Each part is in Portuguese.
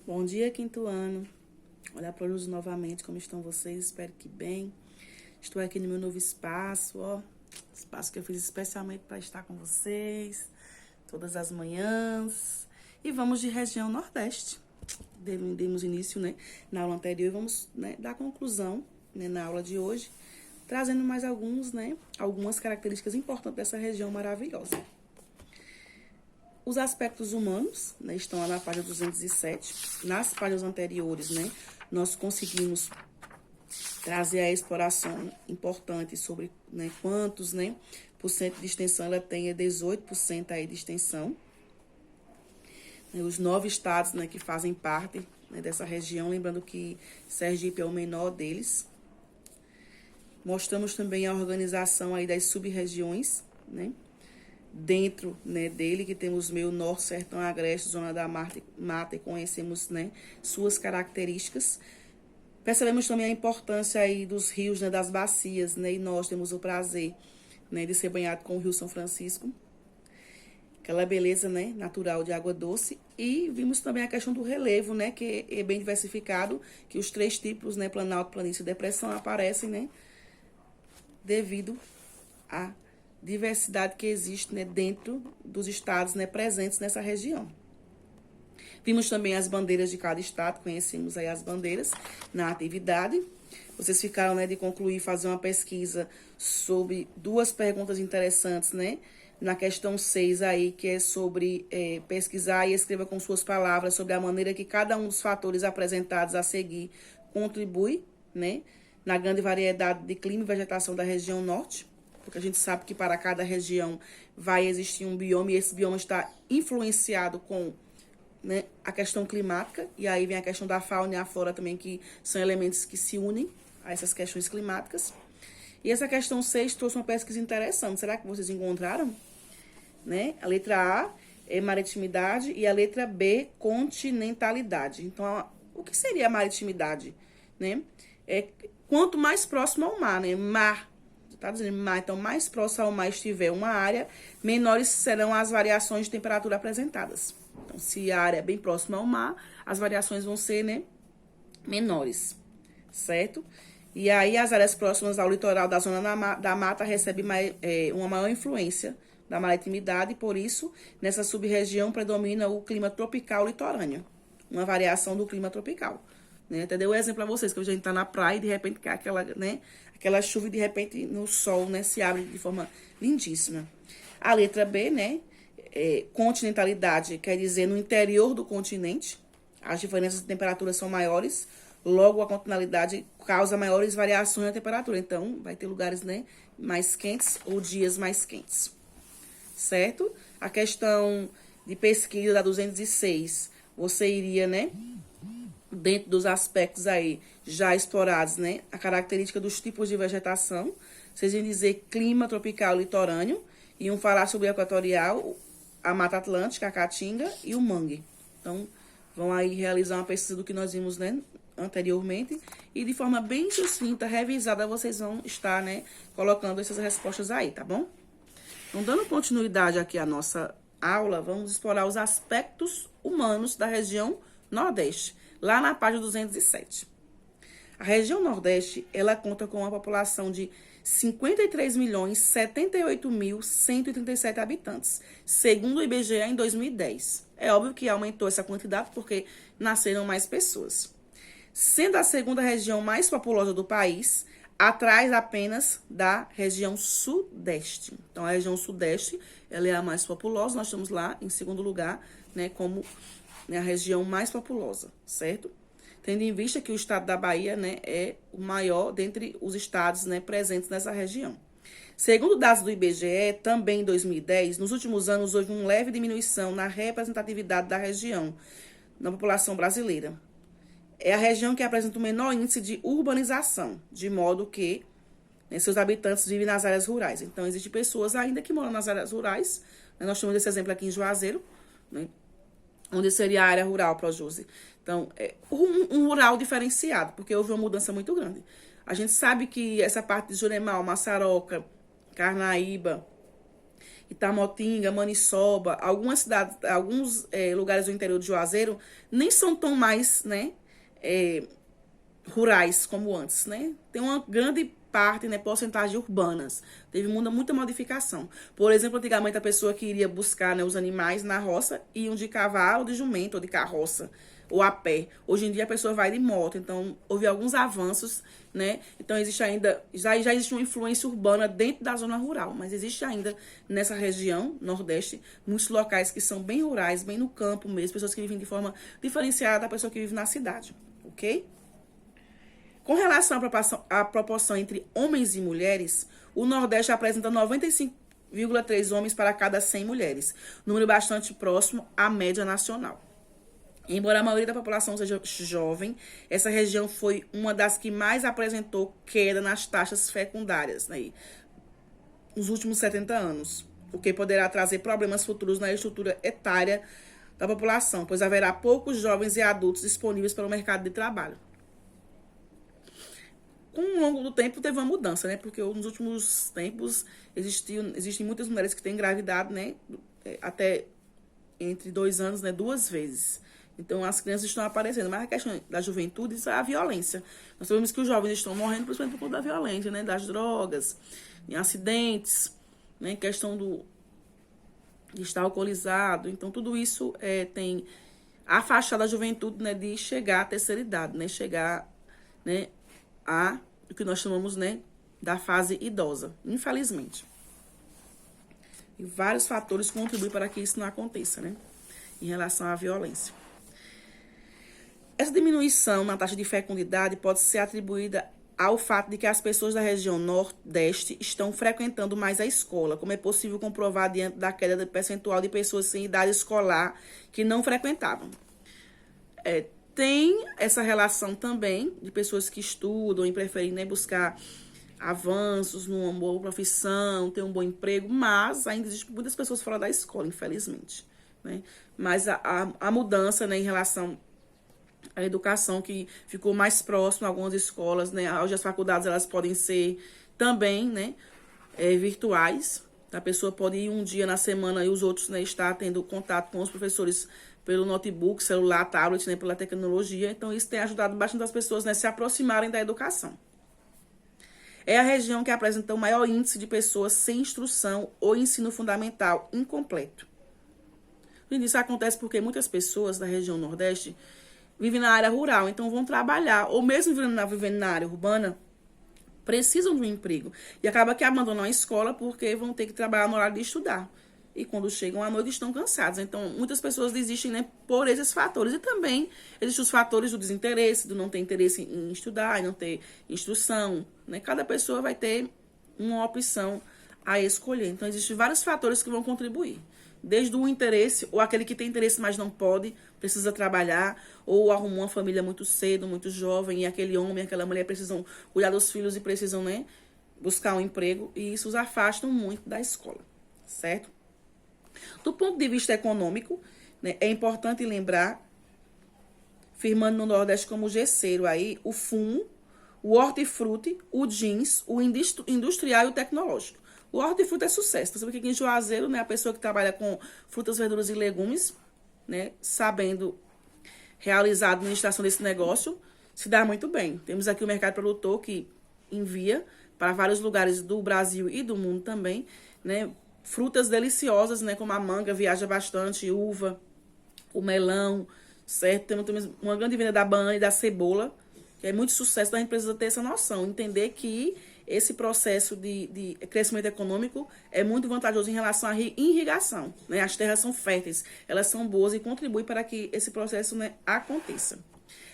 Bom dia, quinto ano. Olá para luz novamente, como estão vocês? Espero que bem. Estou aqui no meu novo espaço, ó. Espaço que eu fiz especialmente para estar com vocês, todas as manhãs. E vamos de região Nordeste. Demos início, né, na aula anterior e vamos, né, dar conclusão, né, na aula de hoje, trazendo mais algumas características importantes dessa região maravilhosa. Os aspectos humanos, né, estão lá na página 207. Nas páginas anteriores, né, nós conseguimos trazer a exploração importante sobre, né, quantos, né, por cento de extensão ela tem, 18% aí de extensão. Os 9 estados, né, que fazem parte, né, dessa região, lembrando que Sergipe é o menor deles. Mostramos também a organização aí das sub-regiões, né, dentro, né, dele, que temos meio norte, sertão, agreste, zona da mata, e conhecemos, né, suas características. Percebemos também a importância aí dos rios, né, das bacias, né, e nós temos o prazer, né, de ser banhado com o Rio São Francisco, aquela beleza, né, natural de água doce. E vimos também a questão do relevo, né, que é bem diversificado, que os 3 tipos, né, planalto, planície e depressão, aparecem, né, devido a diversidade que existe, né, dentro dos estados, né, presentes nessa região. Vimos também as bandeiras de cada estado, conhecemos aí as bandeiras na atividade. Vocês ficaram, né, de concluir, fazer uma pesquisa sobre 2 perguntas interessantes, né, na questão 6 aí, que é sobre pesquisar e escreva com suas palavras sobre a maneira que cada um dos fatores apresentados a seguir contribui, né, na grande variedade de clima e vegetação da região norte. Porque a gente sabe que para cada região vai existir um bioma e esse bioma está influenciado com, né, a questão climática. E aí vem a questão da fauna e a flora também, que são elementos que se unem a essas questões climáticas. E essa questão 6 trouxe uma pesquisa interessante. Será que vocês encontraram? Né? A letra A é maritimidade e a letra B, continentalidade. Então, o que seria a maritimidade? Né? Quanto mais próximo ao mar, né? Mar. Tá dizendo mar, então mais próximo ao mar estiver uma área, menores serão as variações de temperatura apresentadas. Então, se a área é bem próxima ao mar, as variações vão ser, né, menores, certo? E aí as áreas próximas ao litoral da zona da mata recebem uma maior influência da maritimidade, e por isso, nessa sub-região predomina o clima tropical litorâneo, uma variação do clima tropical. Né? Até dei um exemplo para vocês, que a gente tá na praia e de repente cai aquela chuva e de repente no sol, né, se abre de forma lindíssima. A letra B, né, continentalidade, quer dizer no interior do continente, as diferenças de temperatura são maiores, logo a continentalidade causa maiores variações na temperatura. Então, vai ter lugares, né, mais quentes ou dias mais quentes, certo? A questão de pesquisa da 206, você iria, né, dentro dos aspectos aí já explorados, né, a característica dos tipos de vegetação, vocês iam dizer clima tropical litorâneo, iam falar sobre o equatorial, a Mata Atlântica, a Caatinga e o mangue. Então, vão aí realizar uma pesquisa do que nós vimos, né, anteriormente, e de forma bem sucinta, revisada, vocês vão estar, né, colocando essas respostas aí, tá bom? Então, dando continuidade aqui à nossa aula, vamos explorar os aspectos humanos da região Nordeste, lá na página 207. A região Nordeste, ela conta com uma população de 53.078.137 habitantes, segundo o IBGE em 2010. É óbvio que aumentou essa quantidade porque nasceram mais pessoas. Sendo a segunda região mais populosa do país, atrás apenas da região Sudeste. Então, a região Sudeste, ela é a mais populosa, nós estamos lá em segundo lugar, né, como, né, a região mais populosa, certo? Tendo em vista que o estado da Bahia, né, é o maior dentre os estados, né, presentes nessa região. Segundo dados do IBGE, também em 2010, nos últimos anos houve uma leve diminuição na representatividade da região na população brasileira. É a região que apresenta o menor índice de urbanização, de modo que, né, seus habitantes vivem nas áreas rurais. Então, existem pessoas ainda que moram nas áreas rurais, né, nós temos esse exemplo aqui em Juazeiro, né, onde seria a área rural, Projuse. Então, é um rural diferenciado, porque houve uma mudança muito grande. A gente sabe que essa parte de Juremal, Massaroca, Carnaíba Itamotinga, Maniçoba, algumas cidades, alguns lugares do interior de Juazeiro nem são tão mais, né, rurais como antes, né? Tem uma grande parte, né, porcentagem urbanas. Teve muita modificação. Por exemplo, antigamente a pessoa que iria buscar, né, os animais na roça iam de cavalo, de jumento, ou de carroça, ou a pé. Hoje em dia a pessoa vai de moto. Então, houve alguns avanços, né? Então, existe ainda, já existe uma influência urbana dentro da zona rural, mas existe ainda nessa região, Nordeste, muitos locais que são bem rurais, bem no campo mesmo, pessoas que vivem de forma diferenciada da pessoa que vive na cidade, ok? Com relação à proporção entre homens e mulheres, o Nordeste apresenta 95,3 homens para cada 100 mulheres, número bastante próximo à média nacional. Embora a maioria da população seja jovem, essa região foi uma das que mais apresentou queda nas taxas fecundárias, né, nos últimos 70 anos, o que poderá trazer problemas futuros na estrutura etária da população, pois haverá poucos jovens e adultos disponíveis para o mercado de trabalho. Com o longo do tempo teve uma mudança, né? Porque nos últimos tempos existem muitas mulheres que têm engravidado, né? Até entre 2 anos, né? 2 vezes. Então as crianças estão aparecendo. Mas a questão da juventude, isso é a violência. Nós sabemos que os jovens estão morrendo principalmente por conta da violência, né? Das drogas, em acidentes, né? Questão de estar alcoolizado. Então tudo isso tem afastado a juventude, né? De chegar à terceira idade, né? Chegar, né? O que nós chamamos, né, da fase idosa, infelizmente. E vários fatores contribuem para que isso não aconteça, né, em relação à violência. Essa diminuição na taxa de fecundidade pode ser atribuída ao fato de que as pessoas da região Nordeste estão frequentando mais a escola, como é possível comprovar diante da queda do percentual de pessoas sem idade escolar que não frequentavam. Tem essa relação também de pessoas que estudam e preferem, né, buscar avanços numa boa profissão, ter um bom emprego, mas ainda existem muitas pessoas fora da escola, infelizmente, né? Mas a mudança, né, em relação à educação, que ficou mais próxima a algumas escolas, né? Hoje as faculdades elas podem ser também, né, virtuais. A pessoa pode ir um dia na semana e os outros, né, estar tendo contato com os professores pelo notebook, celular, tablet, né, pela tecnologia. Então, isso tem ajudado bastante as pessoas, né, se aproximarem da educação. É a região que apresenta o maior índice de pessoas sem instrução ou ensino fundamental incompleto. Isso acontece porque muitas pessoas da região Nordeste vivem na área rural, então vão trabalhar, ou mesmo vivendo na área urbana, precisam de um emprego. E acaba que abandonam a escola porque vão ter que trabalhar no horário de estudar. E quando chegam à noite estão cansados. Então, muitas pessoas desistem, né, por esses fatores. E também existem os fatores do desinteresse, do não ter interesse em estudar, não ter instrução, né? Cada pessoa vai ter uma opção a escolher. Então, existem vários fatores que vão contribuir. Desde o interesse, ou aquele que tem interesse, mas não pode, precisa trabalhar, ou arrumou uma família muito cedo, muito jovem, e aquele homem, aquela mulher precisam cuidar dos filhos e precisam, né, buscar um emprego. E isso os afastam muito da escola, certo? Do ponto de vista econômico, né, é importante lembrar, firmando no Nordeste como gesseiro aí, o fumo, o hortifruti, o jeans, o industrial e o tecnológico. O hortifruti é sucesso. Você sabe que aqui em Juazeiro, né, a pessoa que trabalha com frutas, verduras e legumes, né, sabendo realizar a administração desse negócio, se dá muito bem. Temos aqui o mercado produtor que envia para vários lugares do Brasil e do mundo também, né, frutas deliciosas, né, como a manga, viaja bastante, uva, o melão, certo? Temos uma grande venda da banana e da cebola, que é muito sucesso, então a gente precisa ter essa noção, entender que esse processo de crescimento econômico é muito vantajoso em relação à irrigação, né? As terras são férteis, elas são boas e contribuem para que esse processo, né, aconteça.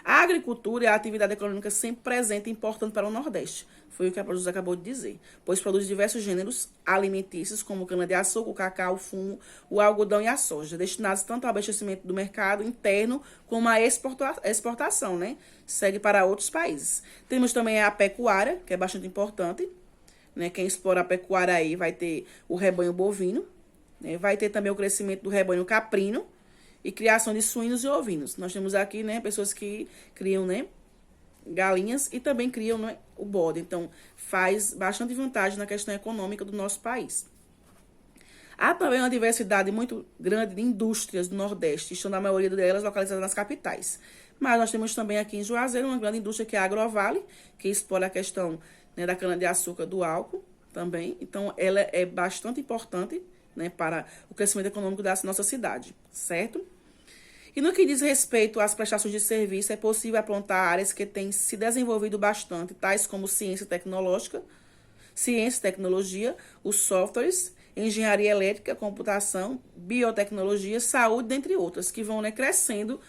A agricultura é a atividade econômica sempre presente e importante para o Nordeste. Foi o que a Produz acabou de dizer. Pois produz diversos gêneros alimentícios, como cana-de-açúcar, o cacau, o fumo, o algodão e a soja, destinados tanto ao abastecimento do mercado interno como à exportação, né? Segue para outros países. Temos também a pecuária, que é bastante importante, né? Quem explora a pecuária aí vai ter o rebanho bovino, né? Vai ter também o crescimento do rebanho caprino, e criação de suínos e ovinos. Nós temos aqui, né, pessoas que criam, né, galinhas e também criam, né, o bode. Então, faz bastante vantagem na questão econômica do nosso país. Há também uma diversidade muito grande de indústrias do Nordeste, estão na maioria delas localizadas nas capitais. Mas nós temos também aqui em Juazeiro uma grande indústria que é a Agrovale, que explora a questão, né, da cana-de-açúcar, do álcool também. Então, ela é bastante importante, né, para o crescimento econômico da nossa cidade, certo? E no que diz respeito às prestações de serviço, é possível apontar áreas que têm se desenvolvido bastante, tais como ciência tecnológica, ciência e tecnologia, os softwares, engenharia elétrica, computação, biotecnologia, saúde, dentre outras, que vão, né, crescendo,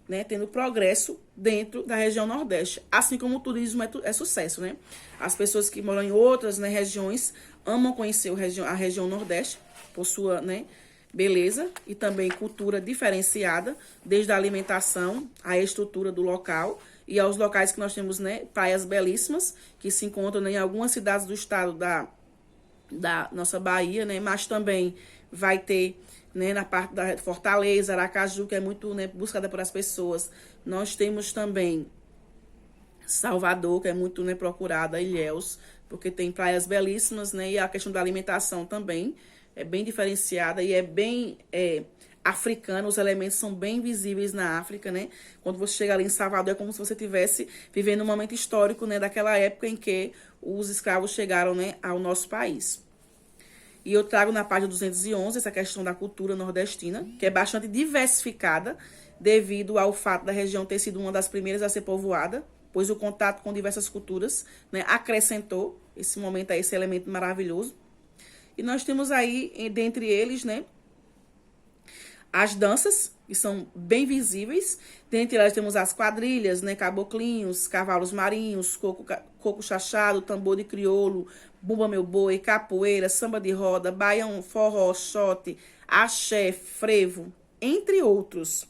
né, tendo progresso dentro da região Nordeste. Assim como o turismo é sucesso, né? As pessoas que moram em outras, né, regiões amam conhecer a região Nordeste por sua, né, beleza e também cultura diferenciada, desde a alimentação, à estrutura do local e aos locais que nós temos, né, praias belíssimas, que se encontram, né, em algumas cidades do estado da nossa Bahia, né, mas também vai ter, né, na parte da Fortaleza, Aracaju, que é muito, né, buscada por as pessoas. Nós temos também Salvador, que é muito, né, procurada, Ilhéus, porque tem praias belíssimas, né, e a questão da alimentação também é bem diferenciada e é bem africana, os elementos são bem visíveis na África, né? Quando você chega ali em Salvador, é como se você estivesse vivendo um momento histórico, né, daquela época em que os escravos chegaram, né, ao nosso país. E eu trago na página 211 essa questão da cultura nordestina, que é bastante diversificada, devido ao fato da região ter sido uma das primeiras a ser povoada, pois o contato com diversas culturas, né, acrescentou esse momento, esse elemento maravilhoso. E nós temos aí, dentre eles, né, as danças, que são bem visíveis. Dentre elas temos as quadrilhas, né, caboclinhos, cavalos marinhos, coco chachado, tambor de crioulo, bumba meu boi, capoeira, samba de roda, baião, forró, xote, axé, frevo, entre outros.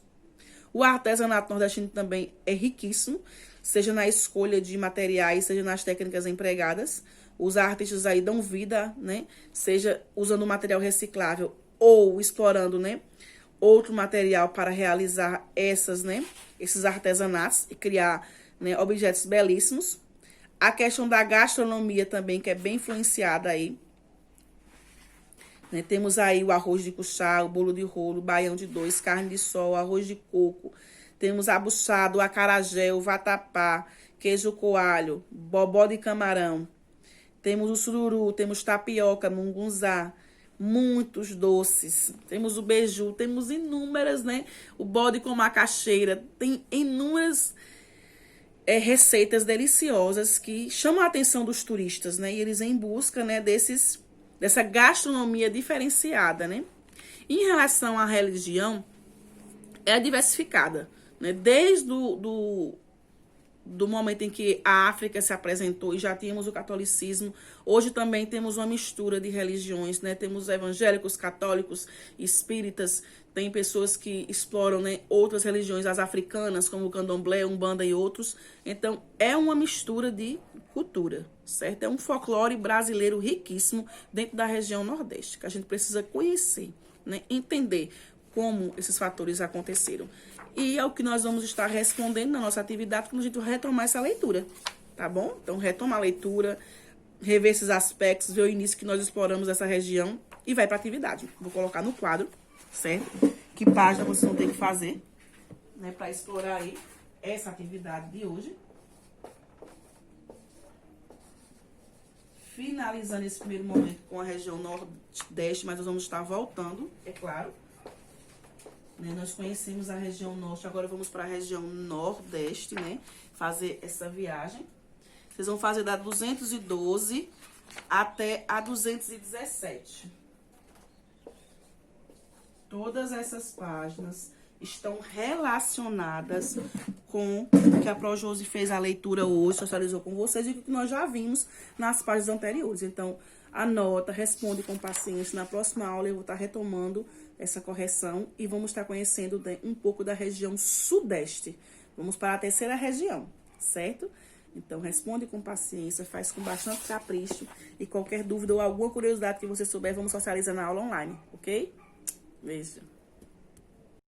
O artesanato nordestino também é riquíssimo, seja na escolha de materiais, seja nas técnicas empregadas. Os artistas aí dão vida, né? Seja usando material reciclável ou explorando, né, outro material para realizar esses artesanatos e criar, né, objetos belíssimos. A questão da gastronomia também, que é bem influenciada aí. Né? Temos aí o arroz de cuchá, o bolo de rolo, baião de dois, carne de sol, arroz de coco. Temos abuchado, o acarajé, o vatapá, queijo coalho, bobó de camarão. Temos o sururu, temos tapioca, mungunzá, muitos doces. Temos o beiju, temos inúmeras, né? O bode com macaxeira. Tem inúmeras receitas deliciosas que chamam a atenção dos turistas, né? E eles em busca, né, dessa gastronomia diferenciada, né? Em relação à religião, é diversificada, né? Desde do momento em que a África se apresentou e já tínhamos o catolicismo, hoje também temos uma mistura de religiões, né? Temos evangélicos, católicos, espíritas, tem pessoas que exploram, né, outras religiões, as africanas, como o candomblé, umbanda e outros. Então, é uma mistura de cultura, certo? É um folclore brasileiro riquíssimo dentro da região Nordeste, que a gente precisa conhecer, né? Entender como esses fatores aconteceram. E é o que nós vamos estar respondendo na nossa atividade quando a gente retomar essa leitura, tá bom? Então, retoma a leitura, rever esses aspectos, ver o início que nós exploramos essa região e vai para a atividade. Vou colocar no quadro, certo? Que página vocês vão ter que fazer, né, para explorar aí essa atividade de hoje. Finalizando esse primeiro momento com a região Nordeste, mas nós vamos estar voltando, é claro. Nós conhecemos a região Norte, agora vamos para a região Nordeste, né? Fazer essa viagem. Vocês vão fazer da 212 até a 217. Todas essas páginas estão relacionadas com o que a Projosi fez a leitura hoje, socializou com vocês e o que nós já vimos nas páginas anteriores. Então, anota, responde com paciência. Na próxima aula eu vou estar retomando essa correção e vamos estar conhecendo um pouco da região Sudeste. Vamos para a terceira região, certo? Então, responde com paciência, faz com bastante capricho e qualquer dúvida ou alguma curiosidade que você souber, vamos socializar na aula online, ok? Beijo.